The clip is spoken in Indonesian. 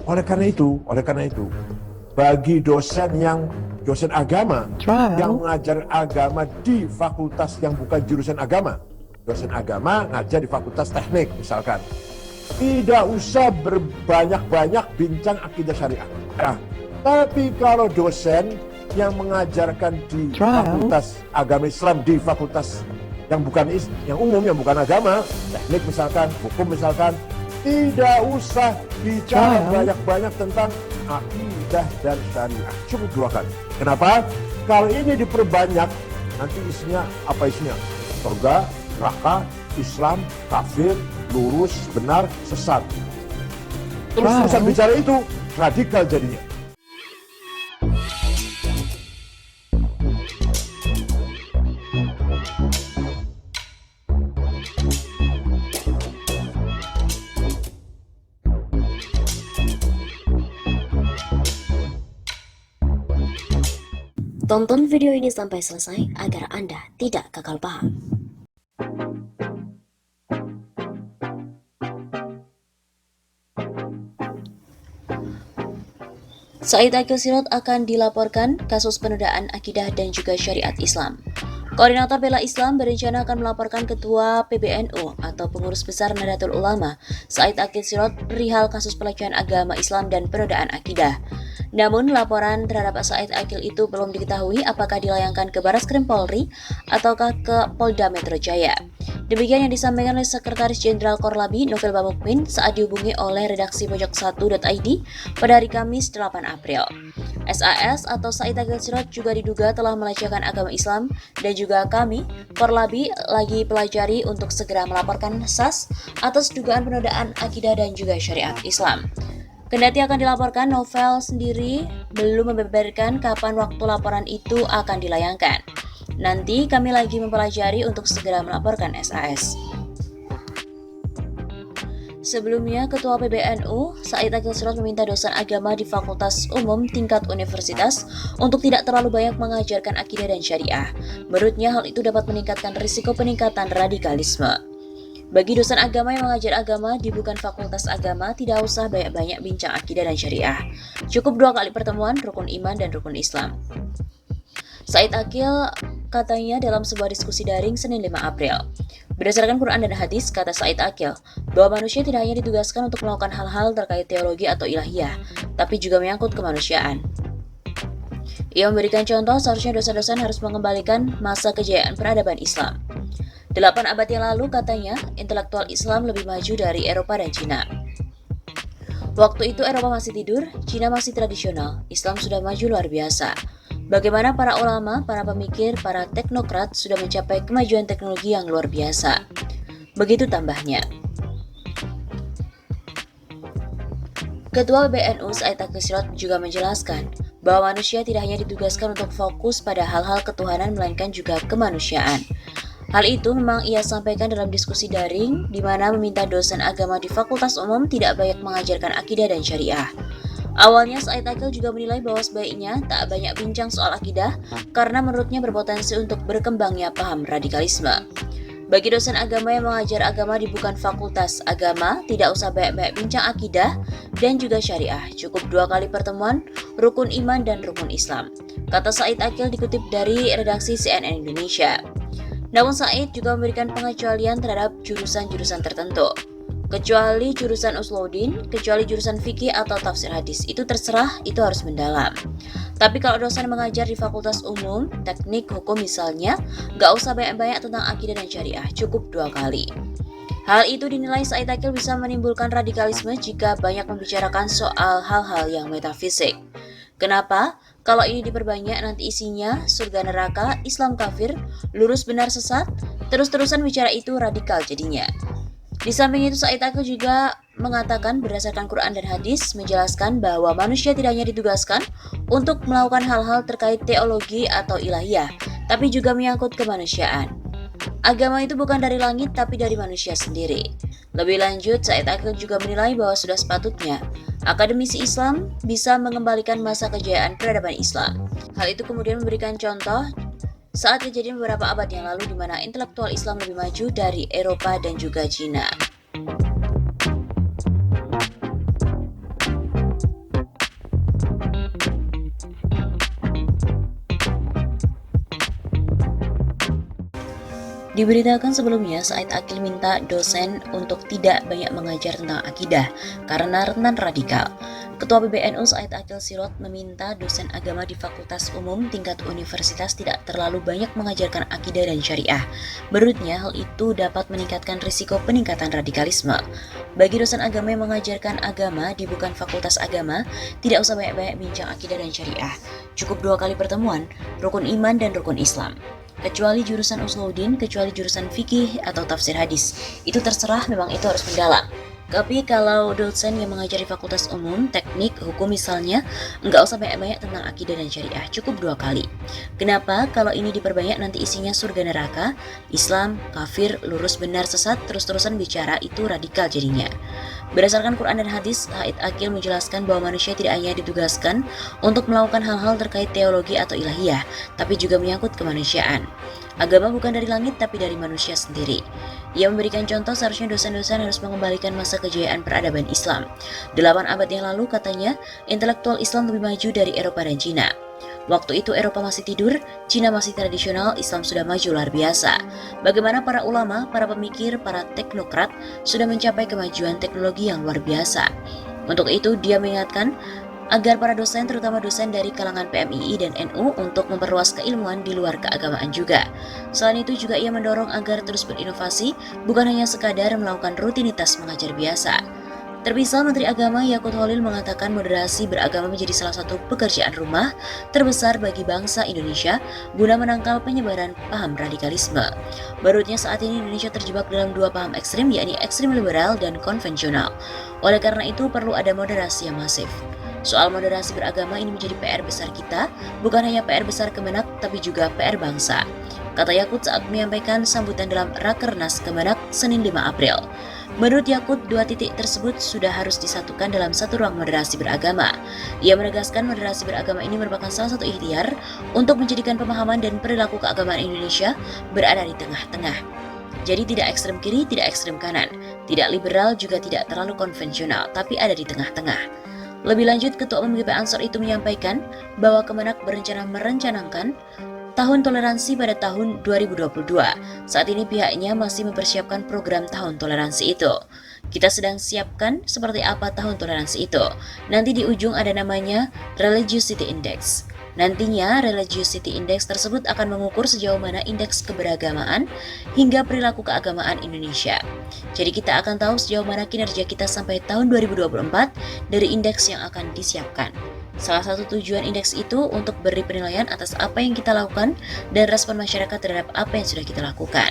Oleh karena itu, bagi dosen agama yang mengajar agama di fakultas yang bukan jurusan agama, dosen agama ngajar di fakultas teknik misalkan, tidak usah berbanyak-banyak bincang akidah syariah. Nah, tapi kalau dosen yang mengajarkan di fakultas agama Islam, di fakultas yang bukan yang umum, yang bukan agama, teknik misalkan, hukum misalkan, tidak usah bicara banyak-banyak tentang akidah dan syariah. Cukup 2 kali. Kenapa? Kalau ini diperbanyak, nanti isinya apa isinya? Surga, neraka, Islam, kafir, lurus, benar, sesat. Terus-terusan bicara itu, radikal jadinya. Tonton video ini sampai selesai agar Anda tidak gagal paham. Said Aqil Sirot akan dilaporkan kasus penodaan akidah dan juga syariat Islam. Koordinator Bela Islam berencana akan melaporkan Ketua PBNU atau Pengurus Besar Nahdlatul Ulama, Said Aqil Sirot, perihal kasus pelecehan agama Islam dan penodaan akidah. Namun, laporan terhadap Said Aqil itu belum diketahui apakah dilayangkan ke Barreskrim Polri ataukah ke Polda Metro Jaya. Demikian yang disampaikan oleh Sekretaris Jenderal Korlabi Novel Bamukmin saat dihubungi oleh redaksi pojok1.id pada hari Kamis 8 April. SAS atau Said Aqil Sirot juga diduga telah melecehkan agama Islam dan juga kami, Korlabi, lagi pelajari untuk segera melaporkan SAS atas dugaan penodaan akidah dan juga syariat Islam. Kendati akan dilaporkan, Novel sendiri belum membeberkan kapan waktu laporan itu akan dilayangkan. Nanti kami lagi mempelajari untuk segera melaporkan SAS. Sebelumnya, Ketua PBNU, Said Aqil Sirot, meminta dosen agama di Fakultas Umum tingkat universitas untuk tidak terlalu banyak mengajarkan akidah dan syariah. Menurutnya, hal itu dapat meningkatkan risiko peningkatan radikalisme. Bagi dosen agama yang mengajar agama di bukan fakultas agama, tidak usah banyak-banyak bincang akidah dan syariah. Cukup 2 kali pertemuan rukun iman dan rukun Islam. Said Aqil katanya dalam sebuah diskusi daring Senin 5 April. Berdasarkan Quran dan hadis, kata Said Aqil, bahwa manusia tidak hanya ditugaskan untuk melakukan hal-hal terkait teologi atau ilahiyah, tapi juga menyangkut kemanusiaan. Ia memberikan contoh seharusnya dosen-dosen harus mengembalikan masa kejayaan peradaban Islam. 8 abad yang lalu, katanya, intelektual Islam lebih maju dari Eropa dan Cina. Waktu itu Eropa masih tidur, Cina masih tradisional, Islam sudah maju luar biasa. Bagaimana para ulama, para pemikir, para teknokrat sudah mencapai kemajuan teknologi yang luar biasa. Begitu tambahnya. Ketua PBNU Said Aqil Sirot juga menjelaskan bahwa manusia tidak hanya ditugaskan untuk fokus pada hal-hal ketuhanan melainkan juga kemanusiaan. Hal itu memang ia sampaikan dalam diskusi daring di mana meminta dosen agama di Fakultas Umum tidak banyak mengajarkan akidah dan syariah. Awalnya Said Aqil juga menilai bahwa sebaiknya tak banyak bincang soal akidah karena menurutnya berpotensi untuk berkembangnya paham radikalisme. Bagi dosen agama yang mengajar agama di bukan fakultas agama, tidak usah banyak-banyak bincang akidah dan juga syariah. Cukup 2 kali pertemuan, rukun iman dan rukun Islam. Kata Said Aqil dikutip dari redaksi CNN Indonesia. Namun Said juga memberikan pengecualian terhadap jurusan-jurusan tertentu. Kecuali jurusan Usuluddin, kecuali jurusan fikih atau tafsir hadis, itu terserah, itu harus mendalam. Tapi kalau dosen mengajar di fakultas umum, teknik, hukum misalnya, gak usah banyak-banyak tentang akidah dan syariah, cukup 2 kali. Hal itu dinilai Said Aqil bisa menimbulkan radikalisme jika banyak membicarakan soal hal-hal yang metafisik. Kenapa? Kalau ini diperbanyak nanti isinya surga neraka, Islam kafir, lurus benar sesat, terus-terusan bicara itu radikal jadinya. Di samping itu Said Aqil juga mengatakan berdasarkan Quran dan hadis menjelaskan bahwa manusia tidak hanya ditugaskan untuk melakukan hal-hal terkait teologi atau ilahiyah, tapi juga menyangkut kemanusiaan. Agama itu bukan dari langit tapi dari manusia sendiri. Lebih lanjut, Said Aqil juga menilai bahwa sudah sepatutnya akademisi Islam bisa mengembalikan masa kejayaan peradaban Islam. Hal itu kemudian memberikan contoh saat kejadian beberapa abad yang lalu di mana intelektual Islam lebih maju dari Eropa dan juga Cina. Diberitakan sebelumnya, Said Akil minta dosen untuk tidak banyak mengajar tentang akidah karena rentan radikal. Ketua PBNU Said Akil Sirot meminta dosen agama di Fakultas Umum tingkat universitas tidak terlalu banyak mengajarkan akidah dan syariah. Menurutnya, hal itu dapat meningkatkan risiko peningkatan radikalisme. Bagi dosen agama yang mengajarkan agama di bukan fakultas agama, tidak usah banyak-banyak bincang akidah dan syariah. Cukup 2 kali pertemuan, rukun iman dan rukun Islam. Kecuali jurusan usuluddin, kecuali jurusan fikih atau tafsir hadis. Itu terserah, memang itu harus mendalam. Tapi kalau dosen yang mengajar di fakultas umum, teknik, hukum misalnya, nggak usah banyak-banyak tentang akidah dan syariah, cukup 2 kali. Kenapa? Kalau ini diperbanyak nanti isinya surga neraka, Islam, kafir, lurus benar sesat, terus-terusan bicara, itu radikal jadinya. Berdasarkan Quran dan hadis, Said Akil menjelaskan bahwa manusia tidak hanya ditugaskan untuk melakukan hal-hal terkait teologi atau ilahiyah, tapi juga menyangkut kemanusiaan. Agama bukan dari langit tapi dari manusia sendiri. Ia memberikan contoh seharusnya dosen-dosen harus mengembalikan masa kejayaan peradaban Islam. 8 abad yang lalu katanya, intelektual Islam lebih maju dari Eropa dan Cina. Waktu itu Eropa masih tidur, Cina masih tradisional, Islam sudah maju luar biasa. Bagaimana para ulama, para pemikir, para teknokrat sudah mencapai kemajuan teknologi yang luar biasa. Untuk itu dia mengingatkan agar para dosen, terutama dosen dari kalangan PMII dan NU, untuk memperluas keilmuan di luar keagamaan juga. Selain itu juga ia mendorong agar terus berinovasi, bukan hanya sekadar melakukan rutinitas mengajar biasa. Terpisah, Menteri Agama Yakut Khalil mengatakan moderasi beragama menjadi salah satu pekerjaan rumah terbesar bagi bangsa Indonesia guna menangkal penyebaran paham radikalisme. Menurutnya saat ini Indonesia terjebak dalam 2 paham ekstrim, yakni ekstrim liberal dan konvensional. Oleh karena itu perlu ada moderasi yang masif. Soal moderasi beragama ini menjadi PR besar kita, bukan hanya PR besar Kemenak, tapi juga PR bangsa, kata Yakut saat menyampaikan sambutan dalam Rakernas Kemenak Senin 5 April. Menurut Yakut, 2 titik tersebut sudah harus disatukan dalam satu ruang moderasi beragama. Ia menegaskan moderasi beragama ini merupakan salah satu ikhtiar untuk menjadikan pemahaman dan perilaku keagamaan Indonesia berada di tengah-tengah. Jadi tidak ekstrem kiri, tidak ekstrem kanan, tidak liberal juga tidak terlalu konvensional, tapi ada di tengah-tengah. Lebih lanjut, Ketua Umum GP Ansor itu menyampaikan bahwa Kemenak merencanakan tahun toleransi pada tahun 2022. Saat ini pihaknya masih mempersiapkan program tahun toleransi itu. Kita sedang siapkan seperti apa tahun toleransi itu. Nanti di ujung ada namanya Religiosity Index. Nantinya Religiosity Index tersebut akan mengukur sejauh mana indeks keberagamaan hingga perilaku keagamaan Indonesia. Jadi kita akan tahu sejauh mana kinerja kita sampai tahun 2024 dari indeks yang akan disiapkan. Salah satu tujuan indeks itu untuk beri penilaian atas apa yang kita lakukan dan respon masyarakat terhadap apa yang sudah kita lakukan.